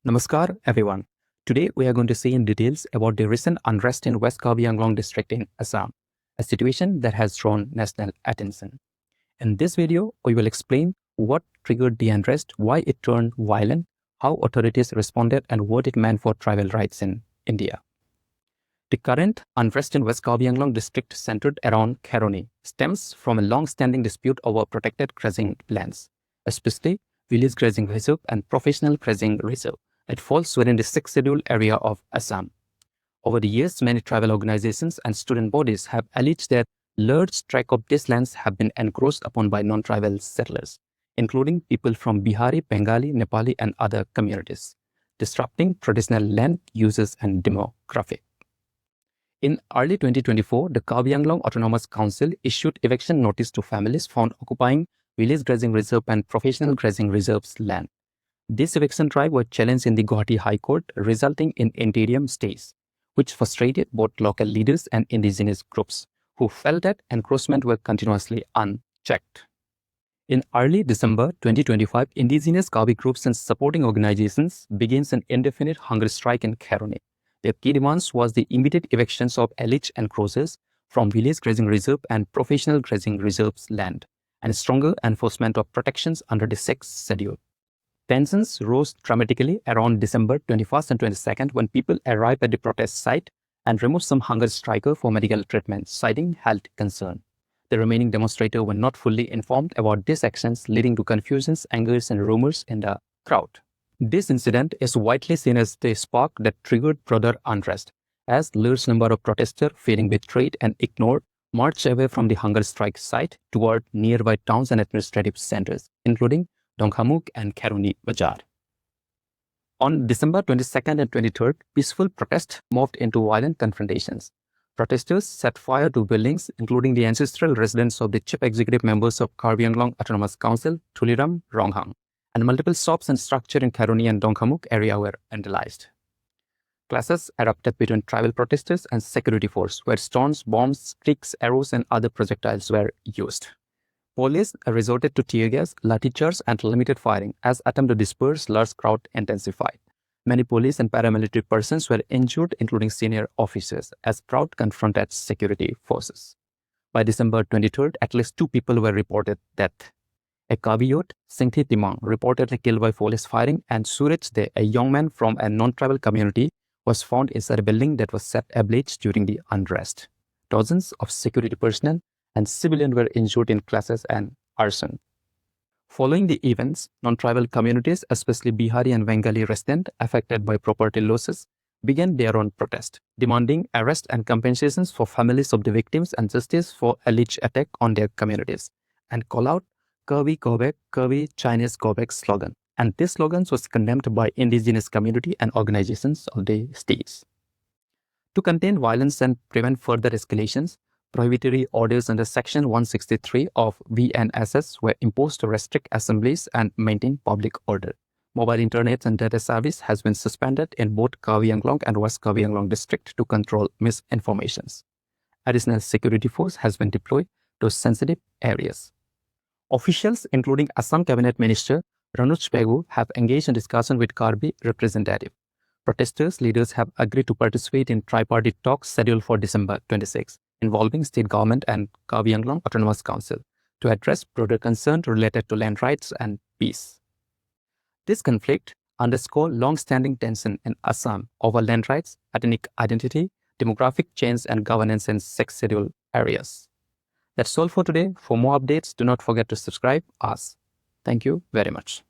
Namaskar everyone. Today we are going to see in details about the recent unrest in West Karbi Anglong district in Assam, a situation that has drawn national attention. In this video, we will explain what triggered the unrest, why it turned violent, how authorities responded, and what it meant for tribal rights in India. The current unrest in West Karbi Anglong district centered around Kheroni stems from a long-standing dispute over protected grazing lands, especially village grazing reserve and professional grazing reserve. It falls within the 6th scheduled area of Assam. Over the years, many tribal organizations and student bodies have alleged that large tracts of these lands have been encroached upon by non-tribal settlers, including people from Bihari, Bengali, Nepali, and other communities, disrupting traditional land uses and demography. In early 2024, the Karbi Anglong Autonomous Council issued eviction notice to families found occupying village grazing reserve and professional grazing reserves land. This eviction drive was challenged in the Guwahati High Court, resulting in interim stays, which frustrated both local leaders and indigenous groups, who felt that encroachment were continuously unchecked. In early December 2025, indigenous Karbi groups and supporting organizations began an indefinite hunger strike in Kheroni. Their key demands was the immediate evictions of alleged encroachers from village grazing reserve and professional grazing reserves land, and stronger enforcement of protections under the 6th schedule. Tensions rose dramatically around December 21st and 22nd when people arrived at the protest site and removed some hunger striker for medical treatment, citing health concern. The remaining demonstrators were not fully informed about these actions, leading to confusions, angers, and rumors in the crowd. This incident is widely seen as the spark that triggered broader unrest, as large number of protesters, feeling betrayed and ignored, marched away from the hunger strike site toward nearby towns and administrative centers, including Donghamuk and Kheroni Bazaar. On December 22nd and 23rd, peaceful protests moved into violent confrontations. Protesters set fire to buildings, including the ancestral residence of the chief executive members of Karbi Anglong Autonomous Council, Thuliram Ronghang, and multiple shops and structures in Kheroni and Donghamuk area were vandalized. Clashes erupted between tribal protesters and security force, where stones, bombs, sticks, arrows, and other projectiles were used. Police resorted to tear gas, lathi charge, and limited firing as attempt to disperse large crowd intensified. Many police and paramilitary persons were injured, including senior officers, as crowd confronted security forces. By December 23rd, at least 2 people were reported dead. A Karbi youth, Singthi Timang, reportedly killed by police firing, and Suraj De, a young man from a non-tribal community, was found inside a building that was set ablaze during the unrest. Dozens of security personnel and civilians were injured in clashes and arson. Following the events, non-tribal communities, especially Bihari and Bengali residents affected by property losses, began their own protest, demanding arrest and compensations for families of the victims and justice for alleged attack on their communities, and call out Karbi Go Back, Karbi Chinese Go Back slogan. And this slogan was condemned by indigenous community and organizations of the states. To contain violence and prevent further escalations, prohibitory orders under Section 163 of VNSS were imposed to restrict assemblies and maintain public order. Mobile internet and data service has been suspended in both Karbi Anglong and West Karbi Anglong district to control misinformations. Additional security force has been deployed to sensitive areas. Officials, including Assam Cabinet Minister Ranuj Pegu, have engaged in discussion with Karbi representative. Protesters' leaders have agreed to participate in tripartite talks scheduled for December 26, involving state government and Karbi Anglong Autonomous Council, to address broader concerns related to land rights and peace. This conflict underscores long-standing tension in Assam over land rights, ethnic identity, demographic change, and governance in 6 scheduled areas. That's all for today. For more updates, do not forget to subscribe us. Thank you very much.